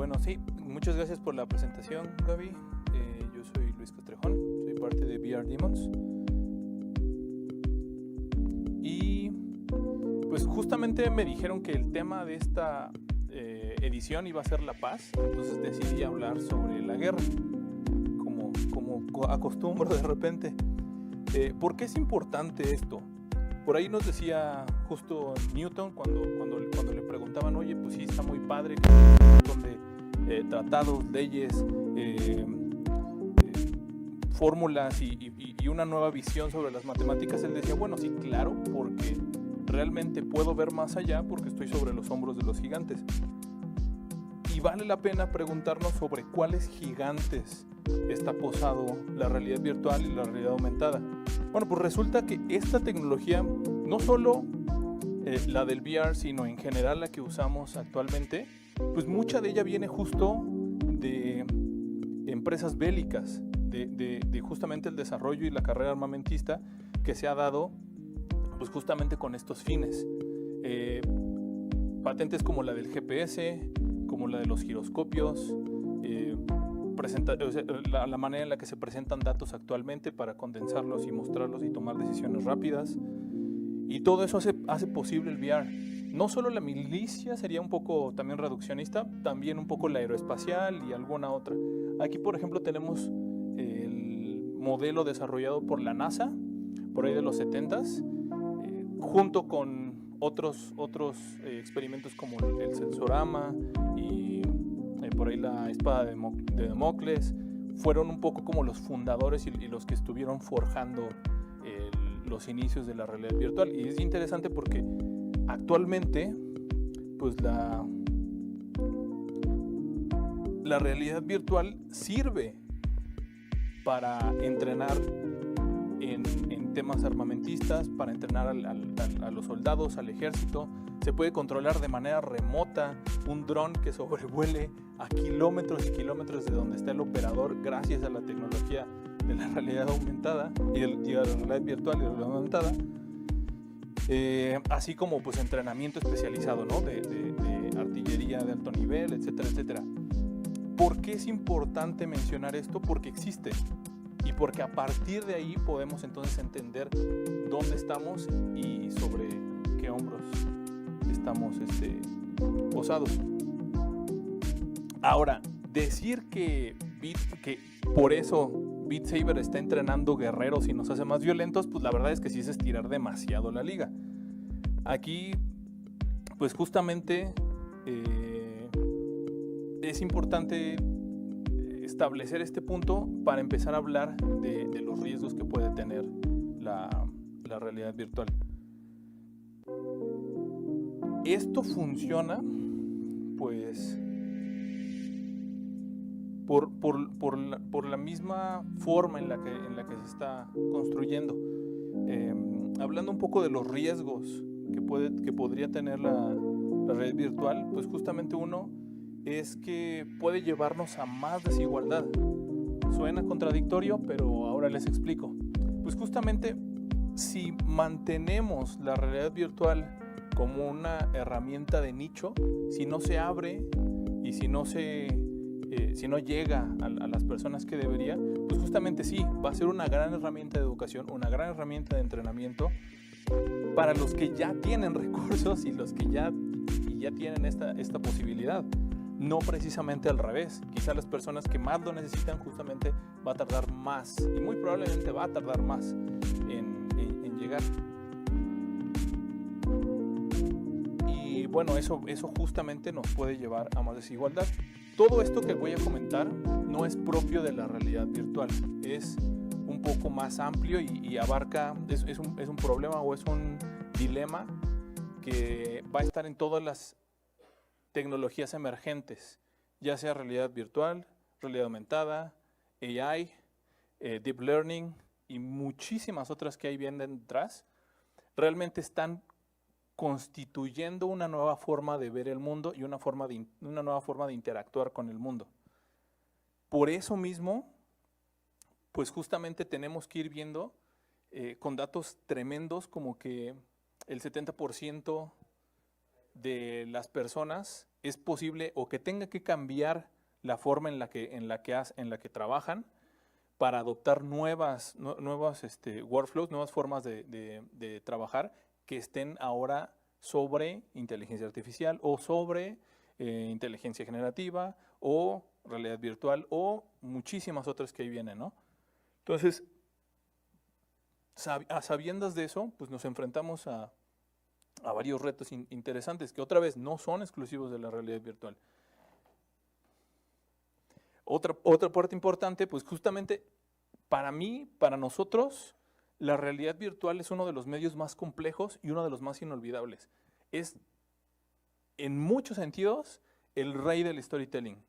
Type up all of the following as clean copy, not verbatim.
Bueno, sí, muchas gracias por la presentación, Gaby. Yo soy Luis Castrejón, soy parte de VR Demons. Y pues justamente me dijeron que el tema de esta edición iba a ser la paz, entonces decidí hablar sobre la guerra, como acostumbro de repente. ¿Por qué es importante esto? Por ahí nos decía justo Newton cuando le preguntaban, oye, pues sí, está muy padre, un montón de tratados, leyes, fórmulas y una nueva visión sobre las matemáticas. Él decía, bueno, sí, claro, porque realmente puedo ver más allá porque estoy sobre los hombros de los gigantes. Y vale la pena preguntarnos sobre cuáles gigantes está posado la realidad virtual y la realidad aumentada. Bueno, pues resulta que esta tecnología, no solo la del VR, sino en general la que usamos actualmente, pues mucha de ella viene justo de empresas bélicas, de justamente el desarrollo y la carrera armamentista que se ha dado pues justamente con estos fines. Patentes como la del GPS, como la de los giroscopios, la manera en la que se presentan datos actualmente para condensarlos y mostrarlos y tomar decisiones rápidas. Y todo eso hace posible el VR. No solo la milicia sería un poco también reduccionista, también un poco la aeroespacial y alguna otra. Aquí, por ejemplo, tenemos el modelo desarrollado por la NASA, por ahí de los 70s, junto con otros experimentos como el Sensorama y por ahí la espada de Damocles. Fueron un poco como los fundadores y los que estuvieron forjando los inicios de la realidad virtual. Y es interesante porque actualmente pues la realidad virtual sirve para entrenar en temas armamentistas, para entrenar a los soldados, al ejército. Se puede controlar de manera remota un dron que sobrevuele a kilómetros y kilómetros de donde está el operador gracias a la tecnología de la realidad aumentada y a la realidad virtual y la realidad aumentada. Así como pues entrenamiento especializado, ¿no? de artillería de alto nivel, etcétera, etcétera. ¿Por qué es importante mencionar esto? Porque existe y porque a partir de ahí podemos entonces entender dónde estamos y sobre qué hombros estamos posados. Ahora, decir que por eso Beat Saber está entrenando guerreros y nos hace más violentos, pues la verdad es que sí es estirar demasiado la liga. Aquí, pues justamente es importante establecer este punto para empezar a hablar de los riesgos que puede tener la realidad virtual. Esto funciona, pues, por la misma forma en la que se está construyendo. Hablando un poco de los riesgos que podría tener la red virtual, pues justamente uno es que puede llevarnos a más desigualdad. Suena contradictorio, pero ahora les explico. Pues justamente si mantenemos la realidad virtual como una herramienta de nicho, si no se abre y si no llega a las personas que debería, pues justamente sí, va a ser una gran herramienta de educación, una gran herramienta de entrenamiento para los que ya tienen recursos y los que ya tienen esta posibilidad. No precisamente al revés. Quizá las personas que más lo necesitan justamente va a tardar más y muy probablemente va a tardar más en llegar. Y bueno, eso justamente nos puede llevar a más desigualdad. Todo esto que voy a comentar no es propio de la realidad virtual, es un poco más amplio y abarca, es un problema o es un dilema que va a estar en todas las tecnologías emergentes, ya sea realidad virtual, realidad aumentada, AI, Deep Learning y muchísimas otras que ahí vienen detrás. Realmente están constituyendo una nueva forma de ver el mundo y una nueva forma de interactuar con el mundo. Por eso mismo, pues justamente tenemos que ir viendo con datos tremendos como que el 70% de las personas es posible o que tenga que cambiar la forma en la que trabajan para adoptar nuevas workflows, nuevas formas de trabajar que estén ahora sobre inteligencia artificial o sobre inteligencia generativa o realidad virtual o muchísimas otras que ahí vienen, ¿no? Entonces, a sabiendas de eso, pues nos enfrentamos a varios retos interesantes que otra vez no son exclusivos de la realidad virtual. Otra parte importante, pues justamente para mí, para nosotros, la realidad virtual es uno de los medios más complejos y uno de los más inolvidables. Es, en muchos sentidos, el rey del storytelling.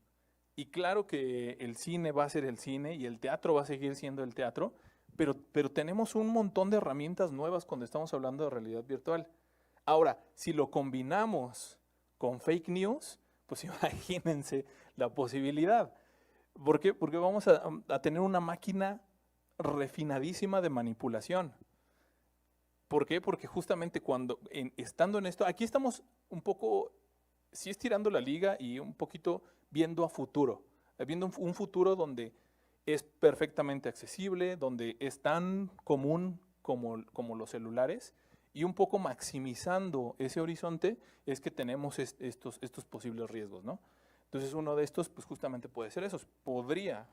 Y claro que el cine va a ser el cine y el teatro va a seguir siendo el teatro, pero tenemos un montón de herramientas nuevas cuando estamos hablando de realidad virtual. Ahora, si lo combinamos con fake news, pues imagínense la posibilidad. ¿Por qué? Porque vamos a tener una máquina refinadísima de manipulación. ¿Por qué? Porque justamente estando en esto, aquí estamos un poco, sí estirando la liga y un poquito viendo a futuro, viendo un futuro donde es perfectamente accesible, donde es tan común como los celulares, y un poco maximizando ese horizonte es que tenemos estos posibles riesgos, ¿no? Entonces uno de estos pues justamente puede ser eso, podría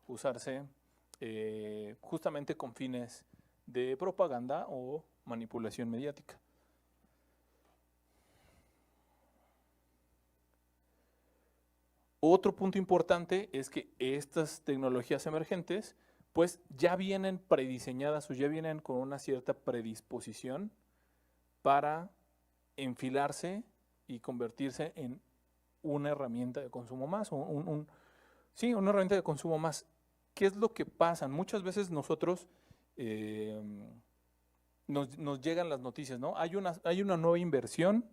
usarse justamente con fines de propaganda o manipulación mediática. Otro punto importante es que estas tecnologías emergentes pues ya vienen prediseñadas o ya vienen con una cierta predisposición para enfilarse y convertirse en una herramienta de consumo más, sí, una herramienta de consumo más. ¿Qué es lo que pasa? Muchas veces nosotros nos llegan las noticias, ¿no? Hay una nueva inversión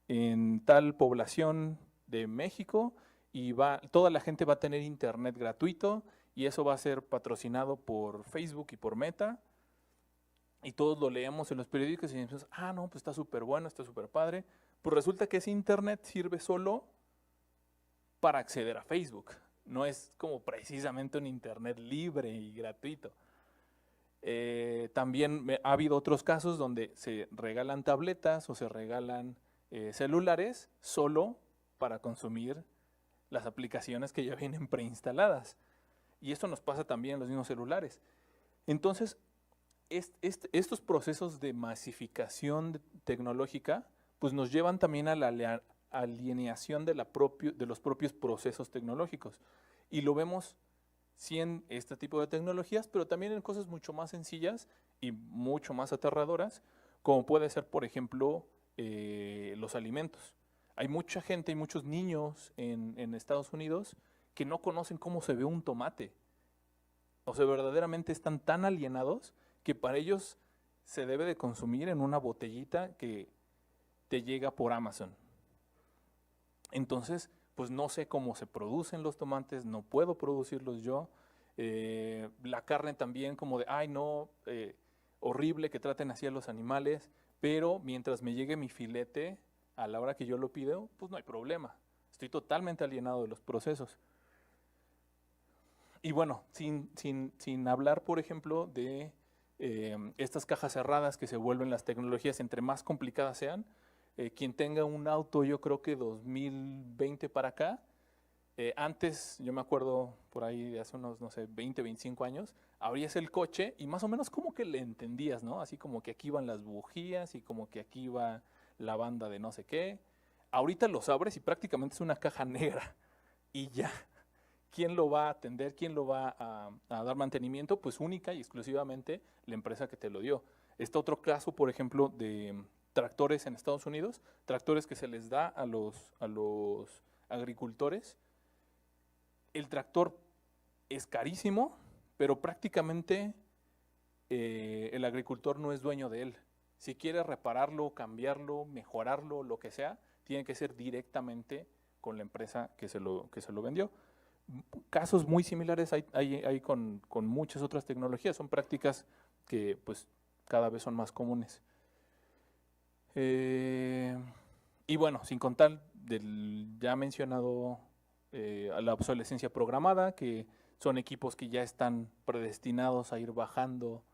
en tal población de México y toda la gente va a tener internet gratuito y eso va a ser patrocinado por Facebook y por Meta. Y todos lo leemos en los periódicos y decimos, no, pues está súper bueno, está súper padre. Pues resulta que ese internet sirve solo para acceder a Facebook. No es como precisamente un internet libre y gratuito. También ha habido otros casos donde se regalan tabletas o se regalan celulares solo para consumir las aplicaciones que ya vienen preinstaladas. Y esto nos pasa también en los mismos celulares. Entonces, estos procesos de masificación tecnológica pues nos llevan también a la alienación de los propios procesos tecnológicos. Y lo vemos sí en este tipo de tecnologías, pero también en cosas mucho más sencillas y mucho más aterradoras, como puede ser, por ejemplo, los alimentos. Hay mucha gente, hay muchos niños en Estados Unidos que no conocen cómo se ve un tomate. O sea, verdaderamente están tan alienados que para ellos se debe de consumir en una botellita que te llega por Amazon. Entonces, pues no sé cómo se producen los tomates, no puedo producirlos yo. La carne también como de, no, horrible que traten así a los animales, pero mientras me llegue mi filete a la hora que yo lo pido, pues no hay problema. Estoy totalmente alienado de los procesos. Y bueno, sin hablar, por ejemplo, de estas cajas cerradas que se vuelven las tecnologías entre más complicadas sean. Quien tenga un auto, yo creo que 2020 para acá, antes, yo me acuerdo por ahí de hace unos, no sé, 20, 25 años, abrías el coche y más o menos como que le entendías, ¿no? Así como que aquí van las bujías y como que aquí va la banda de no sé qué. Ahorita los abres y prácticamente es una caja negra y ya. ¿Quién lo va a atender? ¿Quién lo va a dar mantenimiento? Pues única y exclusivamente la empresa que te lo dio. Está otro caso, por ejemplo, de tractores en Estados Unidos, tractores que se les da a los agricultores. El tractor es carísimo, pero prácticamente el agricultor no es dueño de él. Si quiere repararlo, cambiarlo, mejorarlo, lo que sea, tiene que ser directamente con la empresa que se lo vendió. Casos muy similares hay con muchas otras tecnologías, son prácticas que pues cada vez son más comunes. Y bueno, sin contar del ya mencionado a la obsolescencia programada, que son equipos que ya están predestinados a ir bajando,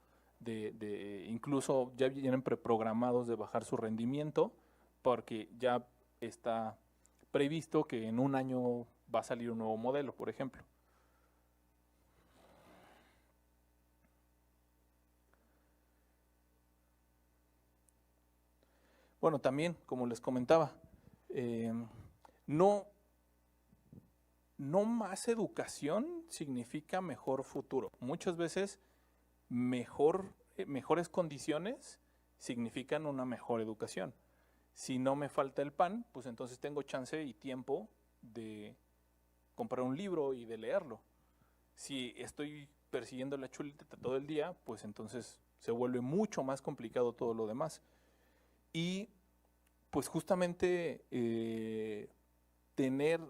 incluso ya vienen preprogramados de bajar su rendimiento, porque ya está previsto que en un año va a salir un nuevo modelo, por ejemplo. Bueno, también, como les comentaba, eh, no, no más educación significa mejor futuro. Muchas veces mejores condiciones significan una mejor educación. Si no me falta el pan, pues entonces tengo chance y tiempo de comprar un libro y de leerlo. Si estoy persiguiendo la chuleta todo el día, pues entonces se vuelve mucho más complicado todo lo demás. Y pues justamente tener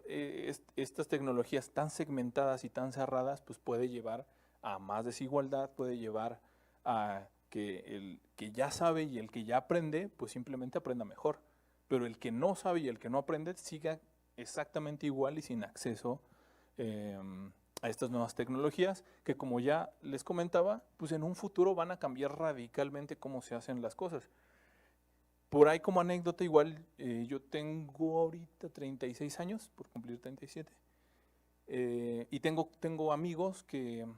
estas tecnologías tan segmentadas y tan cerradas, pues puede llevar a más desigualdad, puede llevar a que el que ya sabe y el que ya aprende, pues simplemente aprenda mejor. Pero el que no sabe y el que no aprende siga exactamente igual y sin acceso eh, a estas nuevas tecnologías, que como ya les comentaba, pues en un futuro van a cambiar radicalmente cómo se hacen las cosas. Por ahí como anécdota, igual yo tengo ahorita 36 años, por cumplir 37, y tengo amigos que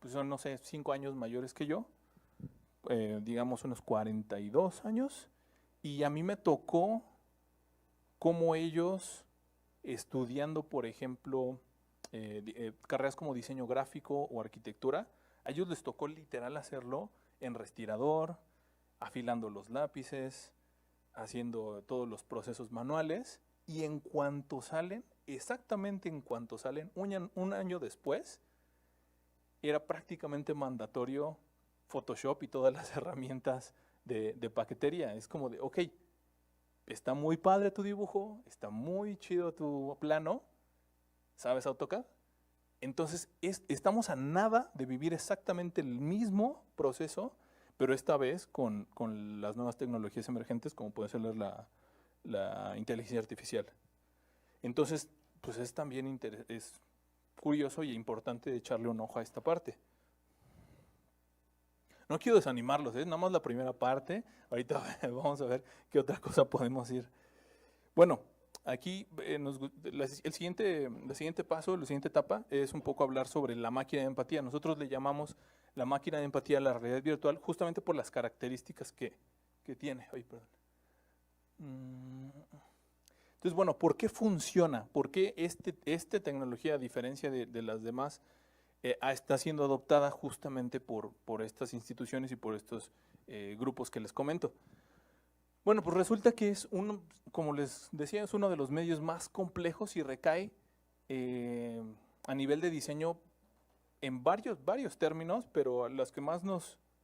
pues son, no sé, 5 años mayores que yo, digamos unos 42 años, y a mí me tocó como ellos estudiando, por ejemplo, carreras como diseño gráfico o arquitectura, a ellos les tocó literal hacerlo en respirador, afilando los lápices, haciendo todos los procesos manuales, y en cuanto salen, exactamente en cuanto salen, un año después, era prácticamente mandatorio Photoshop y todas las herramientas de paquetería. Es como de, ok, está muy padre tu dibujo, está muy chido tu plano, ¿sabes AutoCAD? Entonces estamos a nada de vivir exactamente el mismo proceso, pero esta vez con las nuevas tecnologías emergentes, como puede ser la inteligencia artificial. Entonces, pues es también es curioso y importante echarle un ojo a esta parte. No quiero desanimarlos, nada más la primera parte. Ahorita vamos a ver qué otra cosa podemos ir. Bueno, aquí la siguiente paso, la siguiente etapa es un poco hablar sobre la máquina de empatía. Nosotros le llamamos la máquina de empatía a la realidad virtual justamente por las características que tiene. Ay, perdón. Entonces, bueno, ¿por qué funciona? ¿Por qué esta tecnología, a diferencia de las demás, está siendo adoptada justamente por estas instituciones y por estos grupos que les comento? Bueno, pues resulta que como les decía, es uno de los medios más complejos y recae a nivel de diseño en varios términos, pero los que más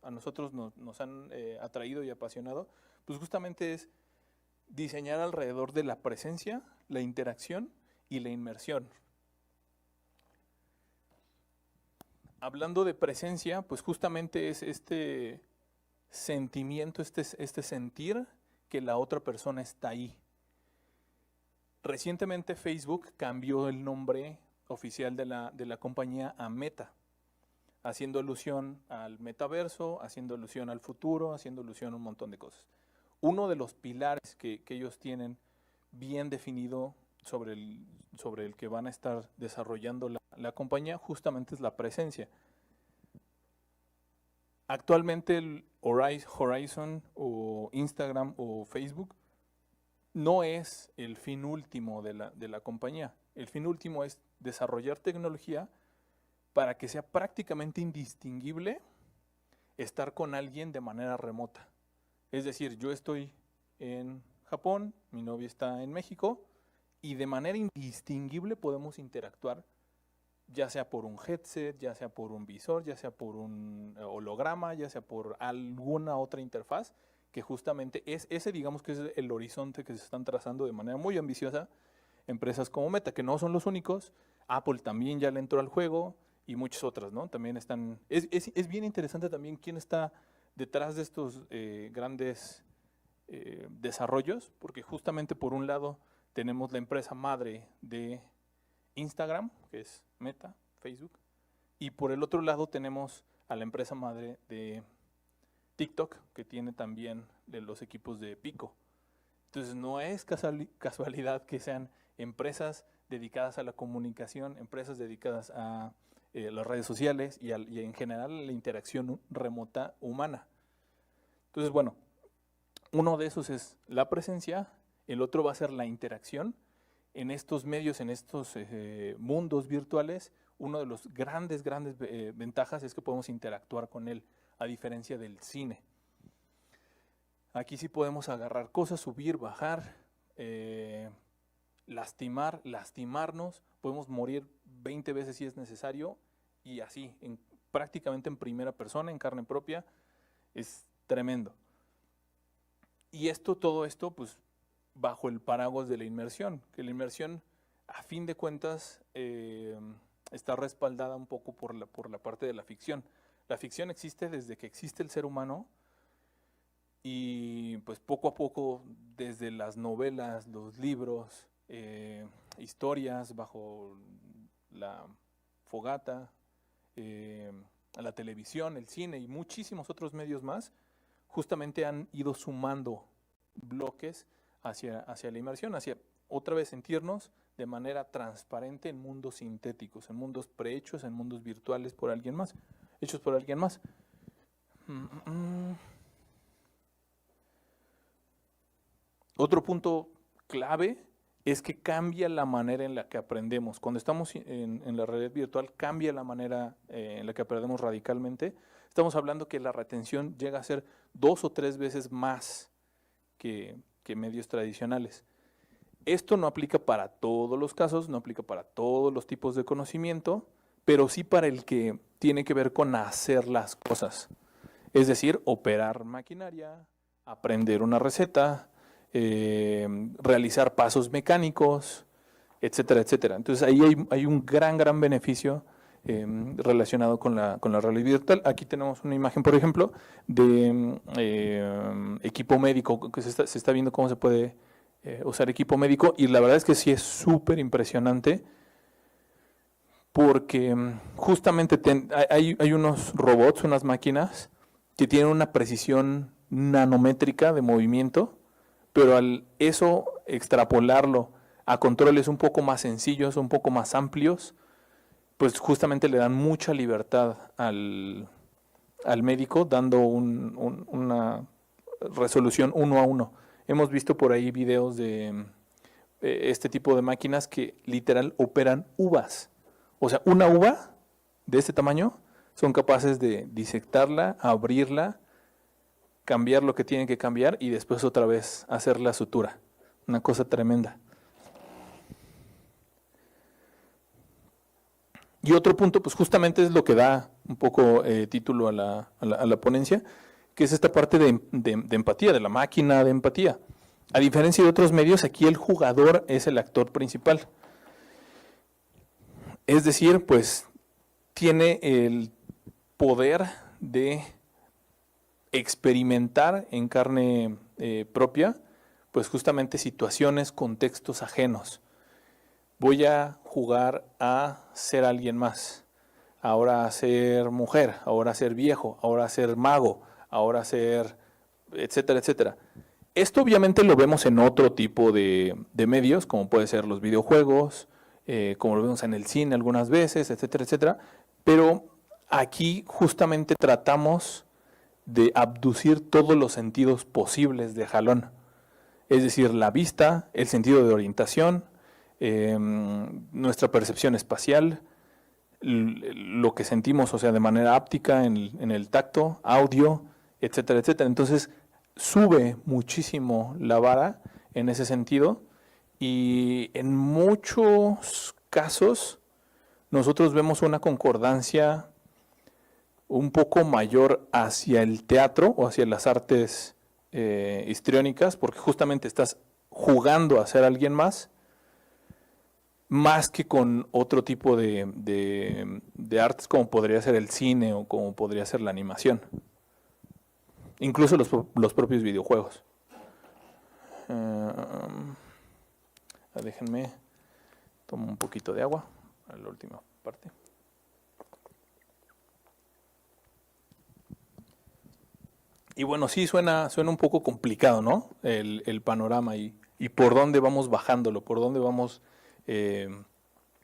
a nosotros nos han atraído y apasionado, pues justamente es diseñar alrededor de la presencia, la interacción y la inmersión. Hablando de presencia, pues justamente es este sentimiento, este sentir que la otra persona está ahí. Recientemente Facebook cambió el nombre oficial de la compañía a Meta, haciendo alusión al metaverso, haciendo alusión al futuro, haciendo alusión a un montón de cosas. Uno de los pilares que ellos tienen bien definido sobre el que van a estar desarrollando la compañía justamente es la presencia. Actualmente el Horizon o Instagram o Facebook no es el fin último de la compañía. El fin último es desarrollar tecnología para que sea prácticamente indistinguible estar con alguien de manera remota. Es decir, yo estoy en Japón, mi novia está en México, y de manera indistinguible podemos interactuar, ya sea por un headset, ya sea por un visor, ya sea por un holograma, ya sea por alguna otra interfaz, que justamente digamos que es el horizonte que se están trazando de manera muy ambiciosa empresas como Meta, que no son los únicos. Apple también ya le entró al juego y muchas otras, ¿no? También están. Es bien interesante también quién está detrás de estos grandes desarrollos, porque justamente por un lado tenemos la empresa madre de Instagram, que es Meta, Facebook, y por el otro lado tenemos a la empresa madre de TikTok, que tiene también los equipos de Pico. Entonces no es casualidad que sean empresas dedicadas a la comunicación, empresas dedicadas a las redes sociales y en general a la interacción remota humana. Entonces, bueno, uno de esos es la presencia, el otro va a ser la interacción. En estos medios, en estos mundos virtuales, uno de los grandes ventajas es que podemos interactuar con él, a diferencia del cine. Aquí sí podemos agarrar cosas, subir, bajar, lastimarnos, podemos morir 20 veces si es necesario, y así, prácticamente en primera persona, en carne propia, es tremendo. Y todo esto, pues, bajo el paraguas de la inmersión, que la inmersión, a fin de cuentas, está respaldada un poco por la parte de la ficción. La ficción existe desde que existe el ser humano, y pues poco a poco, desde las novelas, los libros, historias bajo la fogata, la televisión, el cine y muchísimos otros medios más, justamente han ido sumando bloques hacia la inmersión, hacia otra vez sentirnos de manera transparente en mundos sintéticos, en mundos prehechos, en mundos virtuales por alguien más, hechos por alguien más. Otro punto clave es que cambia la manera en la que aprendemos. Cuando estamos en la realidad virtual, cambia la manera en la que aprendemos radicalmente. Estamos hablando que la retención llega a ser 2 o 3 veces más que medios tradicionales. Esto no aplica para todos los casos, no aplica para todos los tipos de conocimiento, pero sí para el que tiene que ver con hacer las cosas. Es decir, operar maquinaria, aprender una receta, realizar pasos mecánicos, etcétera, etcétera. Entonces ahí hay un gran beneficio relacionado con la realidad virtual. Aquí tenemos una imagen, por ejemplo, de equipo médico, que se está viendo cómo se puede usar equipo médico, y la verdad es que sí es súper impresionante, porque justamente hay unos robots, unas máquinas, que tienen una precisión nanométrica de movimiento, pero al eso extrapolarlo a controles un poco más sencillos, un poco más amplios, pues justamente le dan mucha libertad al médico, dando una resolución 1 a 1. Hemos visto por ahí videos de este tipo de máquinas que literal operan uvas. O sea, una uva de este tamaño son capaces de disectarla, abrirla, cambiar lo que tienen que cambiar y después otra vez hacer la sutura. Una cosa tremenda. Y otro punto, pues justamente es lo que da un poco título a la ponencia, que es esta parte de empatía, de la máquina de empatía. A diferencia de otros medios, aquí el jugador es el actor principal. Es decir, pues tiene el poder de experimentar en carne propia, pues justamente situaciones, contextos ajenos. Voy a jugar a ser alguien más, ahora a ser mujer, ahora a ser viejo, ahora a ser mago, ahora a ser etcétera, etcétera. Esto obviamente lo vemos en otro tipo de medios, como puede ser los videojuegos, como lo vemos en el cine algunas veces, etcétera, etcétera. Pero aquí justamente tratamos de abducir todos los sentidos posibles de jalón. Es decir, la vista, el sentido de orientación, nuestra percepción espacial, lo que sentimos, o sea, de manera áptica en el tacto, audio, etcétera, etcétera. Entonces, sube muchísimo la vara en ese sentido, y en muchos casos nosotros vemos una concordancia un poco mayor hacia el teatro o hacia las artes histriónicas, porque justamente estás jugando a ser alguien más que con otro tipo de artes, como podría ser el cine o como podría ser la animación. Incluso los propios videojuegos. Déjenme, tomo un poquito de agua para la última parte. Y bueno, sí, suena un poco complicado, ¿no? El panorama y por dónde vamos bajándolo, por dónde vamos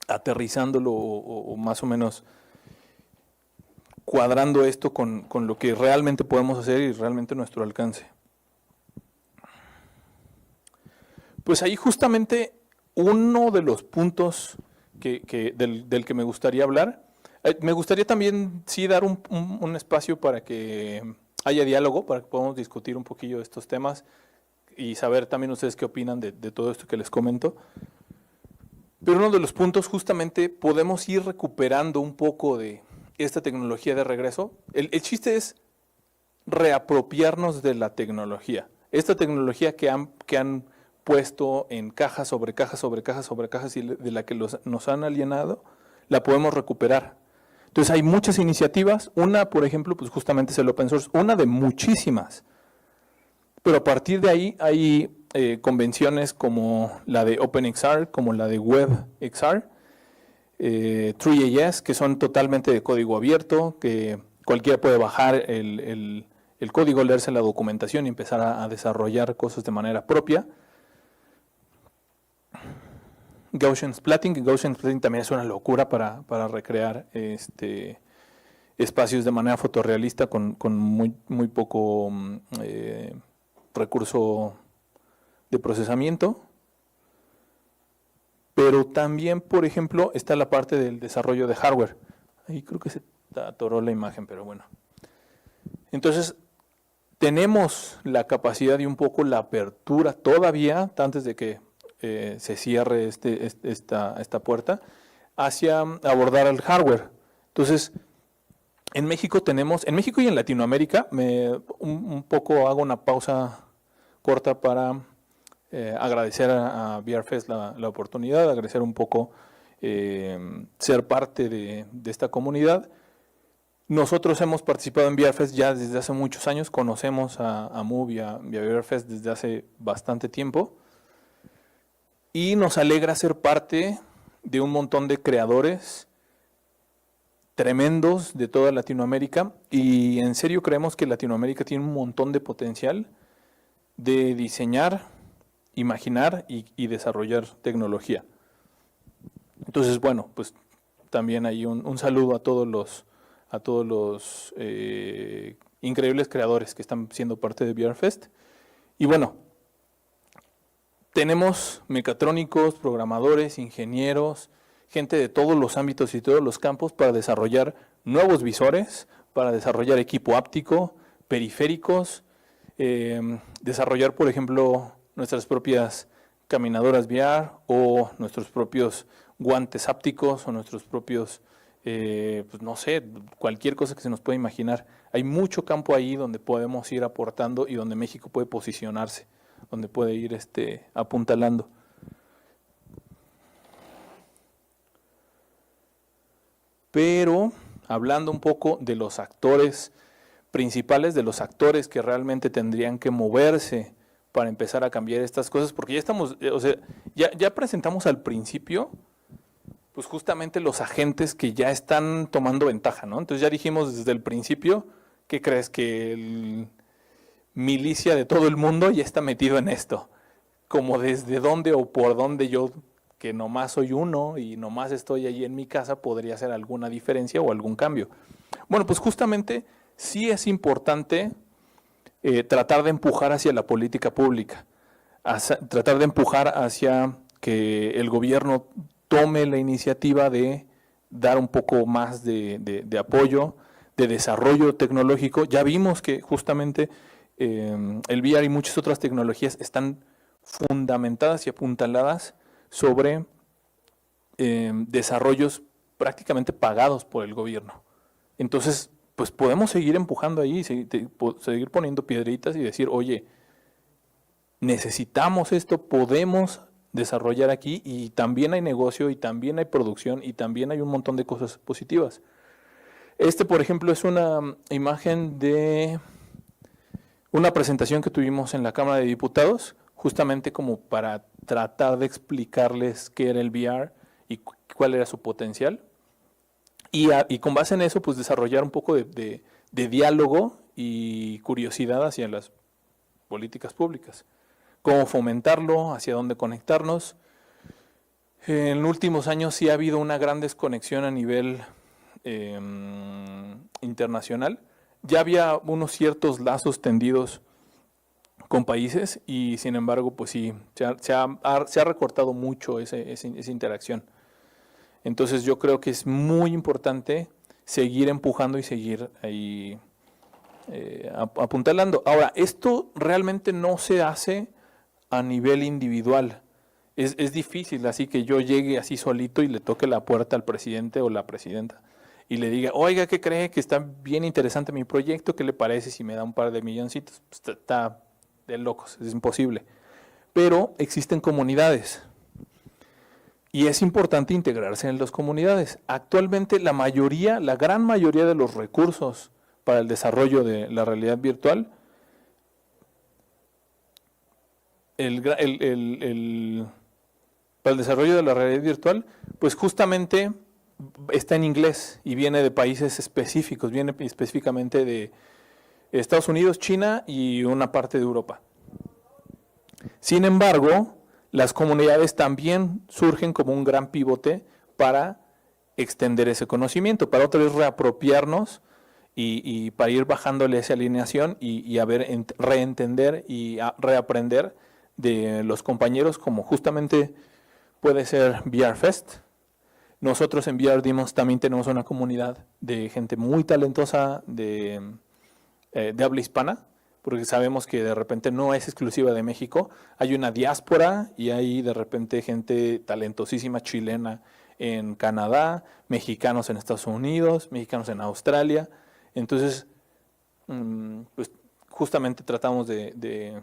aterrizándolo o más o menos cuadrando esto con lo que realmente podemos hacer y realmente nuestro alcance. Pues ahí justamente uno de los puntos del que me gustaría hablar, me gustaría también sí dar un espacio para que haya diálogo, para que podamos discutir un poquillo estos temas y saber también ustedes qué opinan de todo esto que les comento. Pero uno de los puntos justamente podemos ir recuperando un poco de esta tecnología de regreso. El chiste es reapropiarnos de la tecnología. Esta tecnología que han puesto en cajas sobre cajas sobre cajas sobre cajas y de la que nos han alienado, la podemos recuperar. Entonces hay muchas iniciativas, una por ejemplo pues justamente es el open source, una de muchísimas, pero a partir de ahí hay convenciones como la de OpenXR, como la de WebXR, Tree.js, que son totalmente de código abierto, que cualquiera puede bajar el código, leerse la documentación y empezar a desarrollar cosas de manera propia. Gaussian Splatting también es una locura para recrear espacios de manera fotorrealista con muy poco recurso de procesamiento. Pero también, por ejemplo, está la parte del desarrollo de hardware. Ahí creo que se atoró la imagen, pero bueno. Entonces, tenemos la capacidad y un poco la apertura todavía, antes de que se cierre esta puerta, hacia abordar el hardware. Entonces, en México y en Latinoamérica, un poco hago una pausa corta para agradecer a VRFest la oportunidad, agradecer un poco ser parte de esta comunidad. Nosotros hemos participado en VRFest ya desde hace muchos años, conocemos a Move y a VRFest desde hace bastante tiempo. Y nos alegra ser parte de un montón de creadores tremendos de toda Latinoamérica y en serio creemos que Latinoamérica tiene un montón de potencial de diseñar, imaginar y desarrollar tecnología. Entonces, bueno, pues también hay un saludo a todos los increíbles creadores que están siendo parte de VRFest. Y bueno, tenemos mecatrónicos, programadores, ingenieros, gente de todos los ámbitos y todos los campos para desarrollar nuevos visores, para desarrollar equipo áptico, periféricos, desarrollar, por ejemplo, nuestras propias caminadoras VR o nuestros propios guantes ápticos o nuestros propios, pues no sé, cualquier cosa que se nos pueda imaginar. Hay mucho campo ahí donde podemos ir aportando y donde México puede posicionarse, donde puede ir apuntalando. Pero hablando un poco de los actores principales, de los actores que realmente tendrían que moverse para empezar a cambiar estas cosas, porque ya estamos, o sea, ya presentamos al principio, pues justamente los agentes que ya están tomando ventaja, ¿no? Entonces ya dijimos desde el principio, ¿qué crees? Que el milicia de todo el mundo ya está metido en esto. Como desde dónde o por dónde yo, que nomás soy uno y nomás estoy allí en mi casa, podría hacer alguna diferencia o algún cambio. Bueno, pues justamente sí es importante tratar de empujar hacia la política pública, tratar de empujar hacia que el gobierno tome la iniciativa de dar un poco más de apoyo, de desarrollo tecnológico. Ya vimos que justamente el VR y muchas otras tecnologías están fundamentadas y apuntaladas sobre desarrollos prácticamente pagados por el gobierno. Entonces, pues podemos seguir empujando ahí, seguir poniendo piedritas y decir, oye, necesitamos esto, podemos desarrollar aquí y también hay negocio y también hay producción y también hay un montón de cosas positivas. Por ejemplo, es una imagen de una presentación que tuvimos en la Cámara de Diputados, justamente como para tratar de explicarles qué era el VR y cuál era su potencial. Y con base en eso, pues desarrollar un poco de diálogo y curiosidad hacia las políticas públicas. Cómo fomentarlo, hacia dónde conectarnos. En últimos años sí ha habido una gran desconexión a nivel internacional. Ya había unos ciertos lazos tendidos con países y sin embargo, pues sí, se ha recortado mucho esa interacción. Entonces yo creo que es muy importante seguir empujando y seguir ahí apuntalando. Ahora, esto realmente no se hace a nivel individual. Es difícil así que yo llegue así solito y le toque la puerta al presidente o la presidenta y le diga, oiga, ¿qué cree? Que está bien interesante mi proyecto, ¿qué le parece si me da un par de milloncitos? Pues está de locos, es imposible. Pero existen comunidades y es importante integrarse en las comunidades. Actualmente la gran mayoría de los recursos para el desarrollo de la realidad virtual, para el desarrollo de la realidad virtual, pues justamente está en inglés y viene de países específicos, viene específicamente de Estados Unidos, China y una parte de Europa. Sin embargo, las comunidades también surgen como un gran pivote para extender ese conocimiento, para otra vez reapropiarnos y para ir bajándole esa alineación y reentender y reaprender de los compañeros, como justamente puede ser VR Fest. Nosotros en VR Demons también tenemos una comunidad de gente muy talentosa de habla hispana, porque sabemos que de repente no es exclusiva de México, hay una diáspora y hay de repente gente talentosísima chilena en Canadá, mexicanos en Estados Unidos, mexicanos en Australia. Entonces, pues justamente tratamos de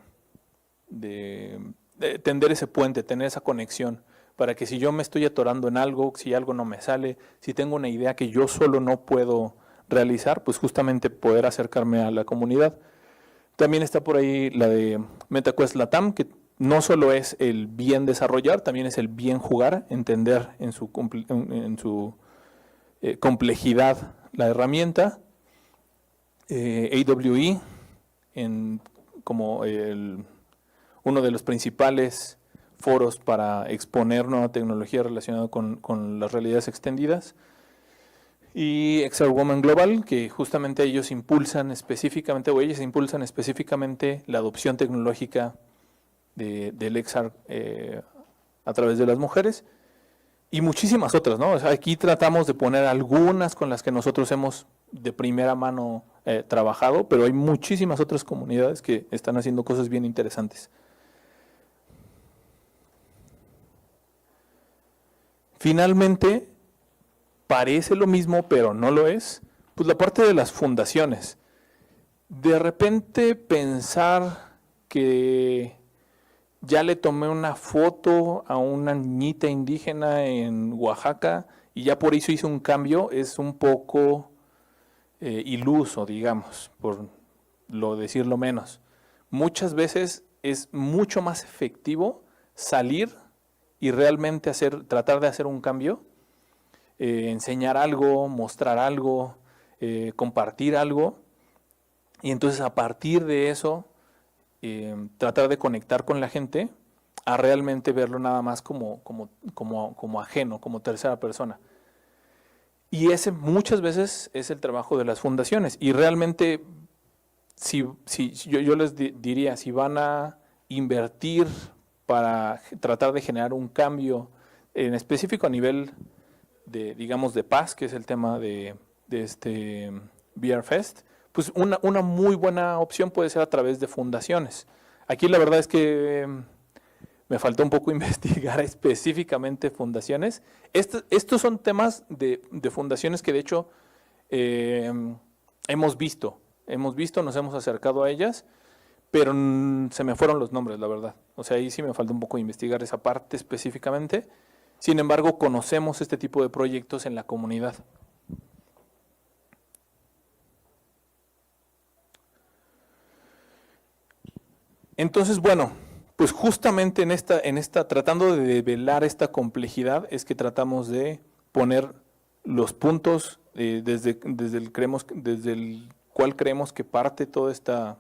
tender ese puente, tener esa conexión, para que si yo me estoy atorando en algo, si algo no me sale, si tengo una idea que yo solo no puedo realizar, pues justamente poder acercarme a la comunidad. También está por ahí la de MetaQuest Latam, que no solo es el bien desarrollar, también es el bien jugar, entender en su complejidad la herramienta. AWE, como uno de los principales foros para exponer nueva tecnología relacionada con las realidades extendidas. Y XR Women Global, que justamente ellos impulsan específicamente, o ellas impulsan específicamente la adopción tecnológica del XR a través de las mujeres. Y muchísimas otras, ¿no? O sea, aquí tratamos de poner algunas con las que nosotros hemos de primera mano trabajado, pero hay muchísimas otras comunidades que están haciendo cosas bien interesantes. Finalmente, parece lo mismo, pero no lo es, pues la parte de las fundaciones. De repente pensar que ya le tomé una foto a una niñita indígena en Oaxaca y ya por eso hice un cambio es un poco iluso, digamos, por decirlo menos. Muchas veces es mucho más efectivo salir y realmente tratar de hacer un cambio, enseñar algo, mostrar algo, compartir algo, y entonces a partir de eso tratar de conectar con la gente a realmente verlo nada más como ajeno, como tercera persona. Y ese muchas veces es el trabajo de las fundaciones. Y realmente, yo les diría, si van a invertir para tratar de generar un cambio en específico a nivel digamos, de paz, que es el tema de este VR Fest, pues una muy buena opción puede ser a través de fundaciones. Aquí la verdad es que me faltó un poco investigar específicamente fundaciones. Estos son temas de fundaciones que de hecho hemos visto, nos hemos acercado a ellas, pero se me fueron los nombres, la verdad. O sea, ahí sí me falta un poco investigar esa parte específicamente. Sin embargo, conocemos este tipo de proyectos en la comunidad. Entonces, bueno, Pues justamente tratando de develar esta complejidad, es que tratamos de poner los puntos desde el cual creemos que parte toda esta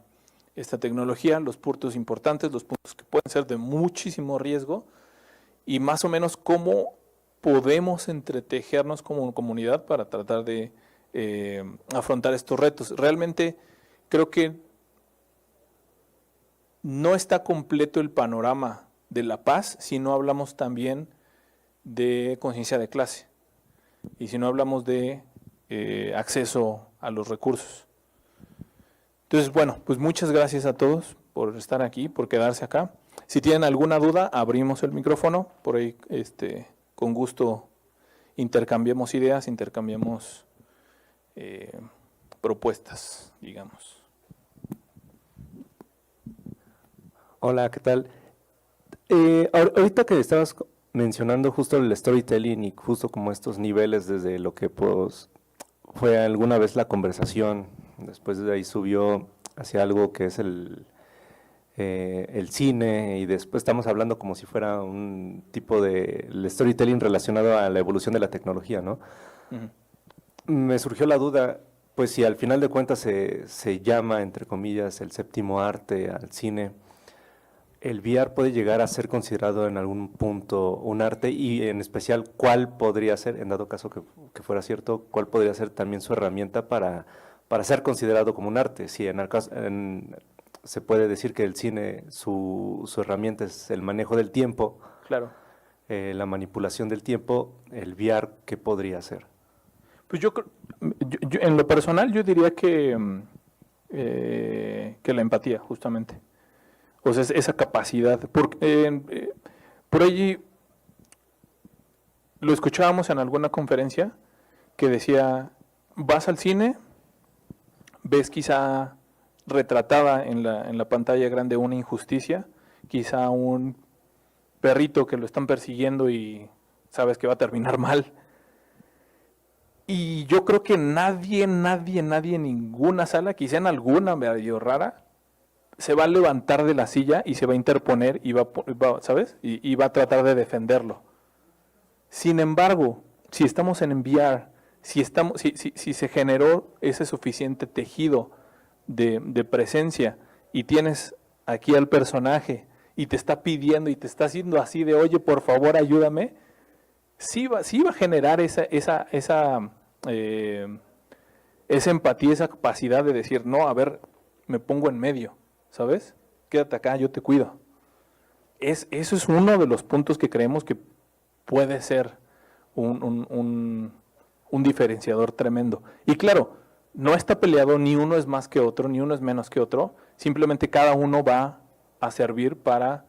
tecnología, los puntos importantes, los puntos que pueden ser de muchísimo riesgo, y más o menos cómo podemos entretejernos como comunidad para tratar de afrontar estos retos. Realmente creo que no está completo el panorama de la paz si no hablamos también de conciencia de clase y si no hablamos de acceso a los recursos. Entonces, bueno, pues muchas gracias a todos por estar aquí, por quedarse acá. Si tienen alguna duda, abrimos el micrófono, por ahí con gusto intercambiamos ideas, intercambiamos propuestas, digamos. Hola, ¿qué tal? Ahorita que estabas mencionando justo el storytelling y justo como estos niveles desde lo que pues, fue alguna vez la conversación, después de ahí subió hacia algo que es el cine y después estamos hablando como si fuera un tipo de el storytelling relacionado a la evolución de la tecnología, ¿no? Me surgió la duda, pues si al final de cuentas se llama, entre comillas, el séptimo arte al cine, ¿el VR puede llegar a ser considerado en algún punto un arte y en especial cuál podría ser, en dado caso que fuera cierto, cuál podría ser también su herramienta para ser considerado como un arte? Si se puede decir que el cine, su herramienta es el manejo del tiempo, claro, la manipulación del tiempo, el VR, ¿qué podría ser? Pues yo en lo personal yo diría que la empatía, justamente. O sea, esa capacidad. Por allí lo escuchábamos en alguna conferencia que decía, vas al cine, ves quizá retratada en la pantalla grande una injusticia, quizá un perrito que lo están persiguiendo y sabes que va a terminar mal. Y yo creo que nadie en ninguna sala, quizá en alguna medio rara, se va a levantar de la silla y se va a interponer y ¿sabes? Y va a tratar de defenderlo. Sin embargo, si estamos en VR, si se generó ese suficiente tejido de presencia y tienes aquí al personaje y te está pidiendo y te está haciendo así de, oye, por favor, ayúdame, sí va a generar esa empatía, esa capacidad de decir, no, a ver, me pongo en medio, ¿sabes? Quédate acá, yo te cuido. Eso es uno de los puntos que creemos que puede ser un diferenciador tremendo. Y claro, no está peleado, ni uno es más que otro, ni uno es menos que otro, simplemente cada uno va a servir para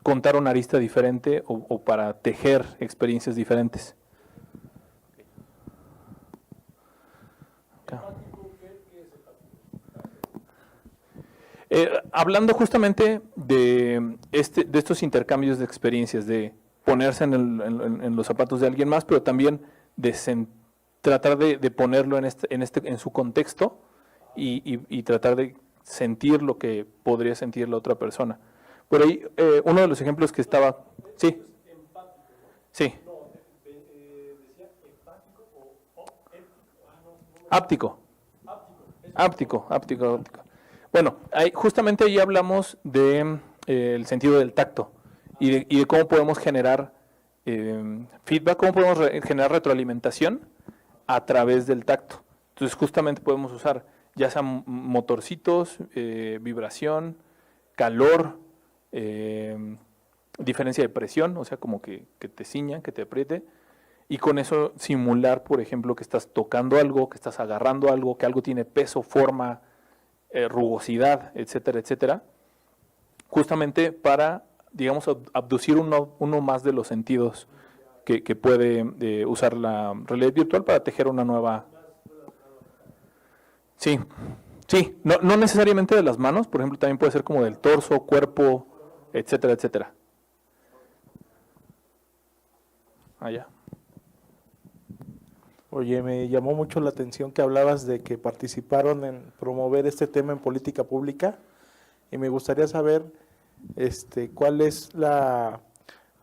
contar una arista diferente o para tejer experiencias diferentes. Hablando justamente de estos intercambios de experiencias, de ponerse en los zapatos de alguien más, pero también de tratar de ponerlo en su contexto y tratar de sentir lo que podría sentir la otra persona. Por ahí, uno de los ejemplos que estaba... Sí. Sí. Áptico. Áptico. Bueno, justamente ahí hablamos de el sentido del tacto y de cómo podemos generar feedback, cómo podemos generar retroalimentación a través del tacto. Entonces justamente podemos usar ya sea motorcitos, vibración, calor, diferencia de presión, o sea, como que te ciña, que te apriete, y con eso simular, por ejemplo, que estás tocando algo, que estás agarrando algo, que algo tiene peso, forma, rugosidad, etcétera, etcétera, justamente para, digamos, abducir uno más de los sentidos que puede usar la realidad virtual para tejer una nueva... Sí, no necesariamente de las manos, por ejemplo, también puede ser como del torso, cuerpo, etcétera, etcétera. Allá. Oye, me llamó mucho la atención que hablabas de que participaron en promover este tema en política pública y me gustaría saber cuál es la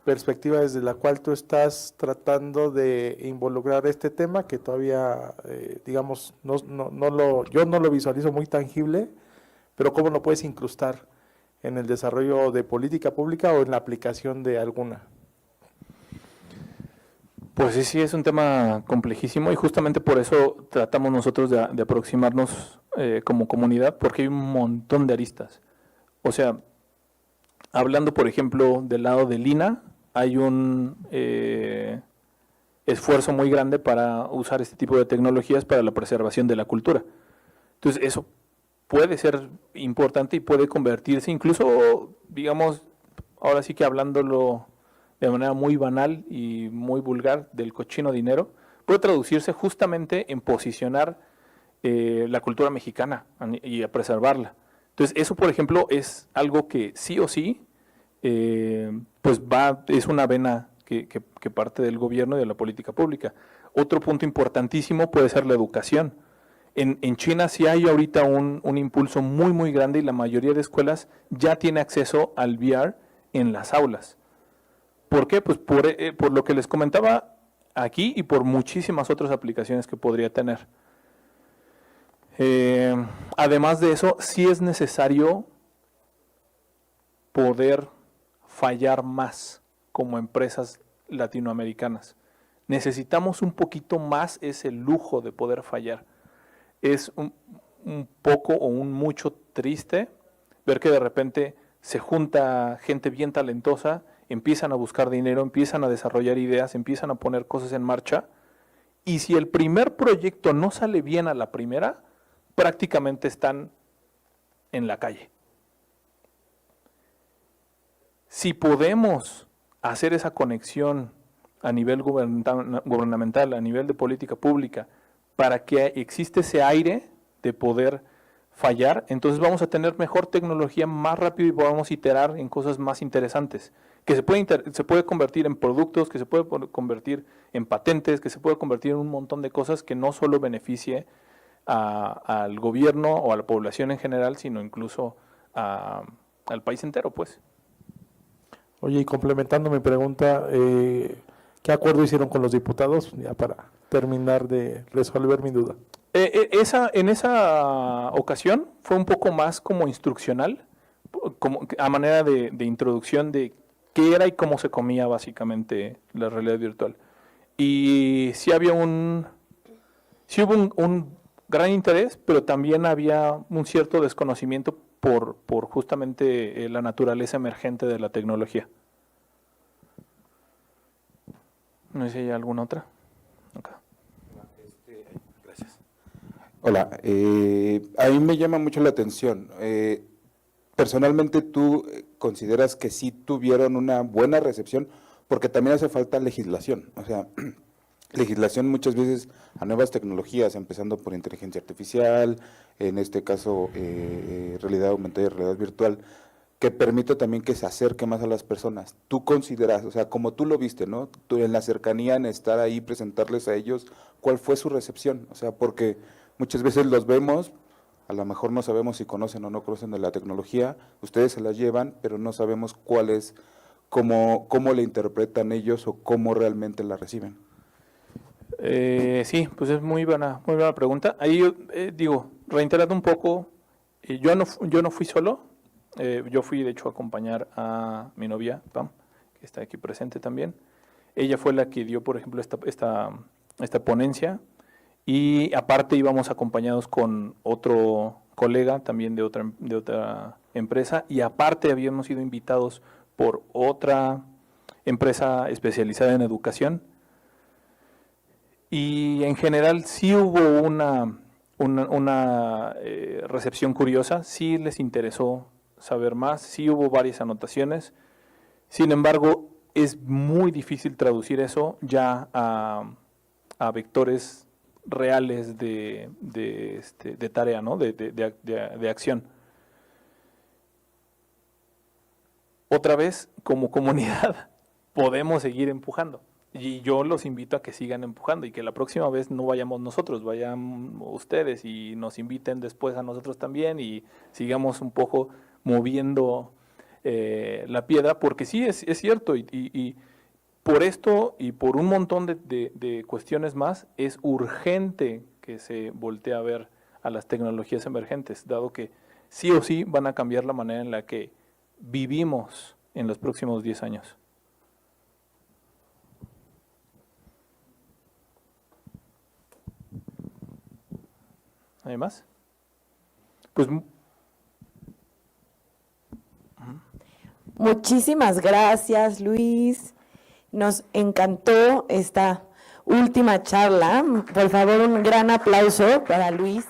perspectiva desde la cual tú estás tratando de involucrar este tema, que todavía, digamos, yo no lo visualizo muy tangible, pero cómo lo puedes incrustar en el desarrollo de política pública o en la aplicación de alguna. Pues sí, sí, es un tema complejísimo y justamente por eso tratamos nosotros de aproximarnos como comunidad, porque hay un montón de aristas. O sea, hablando, por ejemplo, del lado del INAH, hay un esfuerzo muy grande para usar este tipo de tecnologías para la preservación de la cultura. Entonces, eso puede ser importante y puede convertirse incluso, digamos, ahora sí que hablándolo de manera muy banal y muy vulgar del cochino dinero, puede traducirse justamente en posicionar la cultura mexicana y a preservarla. Entonces, eso, por ejemplo, es algo que sí o sí, pues es una vena que parte del gobierno y de la política pública. Otro punto importantísimo puede ser la educación. En China sí hay ahorita un impulso muy, muy grande y la mayoría de escuelas ya tiene acceso al VR en las aulas. ¿Por qué? Pues por lo que les comentaba aquí y por muchísimas otras aplicaciones que podría tener. Además de eso, sí es necesario poder fallar más como empresas latinoamericanas. Necesitamos un poquito más ese lujo de poder fallar. Es un poco o un mucho triste ver que de repente se junta gente bien talentosa, empiezan a buscar dinero, empiezan a desarrollar ideas, empiezan a poner cosas en marcha, y si el primer proyecto no sale bien a la primera, prácticamente están en la calle. Si podemos hacer esa conexión a nivel gubernamental, a nivel de política pública, para que existe ese aire de poder fallar, entonces vamos a tener mejor tecnología más rápido y podamos iterar en cosas más interesantes, que se puede convertir en productos, que se puede convertir en patentes, que se puede convertir en un montón de cosas que no solo beneficie al gobierno o a la población en general, sino incluso al país entero, pues. Oye, y complementando mi pregunta, ¿qué acuerdo hicieron con los diputados? Ya para terminar de resolver mi duda. En esa ocasión fue un poco más como instruccional, como a manera de introducción de qué era y cómo se comía básicamente la realidad virtual. Y sí sí hubo un gran interés, pero también había un cierto desconocimiento por justamente la naturaleza emergente de la tecnología. No sé si hay alguna otra. Okay. Gracias. Hola, a mí me llama mucho la atención. Personalmente, ¿tú consideras que sí tuvieron una buena recepción? Porque también hace falta legislación, o sea, legislación muchas veces a nuevas tecnologías, empezando por inteligencia artificial, en este caso realidad aumentada y realidad virtual, que permita también que se acerque más a las personas. Tú consideras, o sea, como tú lo viste, ¿no? Tú en la cercanía, en estar ahí, presentarles a ellos, ¿cuál fue su recepción? O sea, porque muchas veces los vemos, a lo mejor no sabemos si conocen o no conocen de la tecnología, ustedes se la llevan, pero no sabemos cuál es, cómo la interpretan ellos o cómo realmente la reciben. Sí, pues es muy buena pregunta. Ahí digo, reiterando un poco, yo no fui solo, yo fui de hecho a acompañar a mi novia, Pam, que está aquí presente también. Ella fue la que dio, por ejemplo, esta ponencia, y aparte íbamos acompañados con otro colega también de otra empresa, y aparte habíamos sido invitados por otra empresa especializada en educación. Y en general sí hubo una recepción curiosa, sí les interesó saber más, sí hubo varias anotaciones. Sin embargo, es muy difícil traducir eso ya a vectores reales de tarea, ¿no? de acción. Otra vez, como comunidad, podemos seguir empujando. Y yo los invito a que sigan empujando y que la próxima vez no vayamos nosotros, vayan ustedes y nos inviten después a nosotros también y sigamos un poco moviendo la piedra, porque sí, es cierto, y por esto y por un montón de cuestiones más, es urgente que se voltee a ver a las tecnologías emergentes, dado que sí o sí van a cambiar la manera en la que vivimos en los próximos 10 años. ¿Hay más? Pues muchísimas gracias, Luis. Nos encantó esta última charla. Por favor, un gran aplauso para Luis.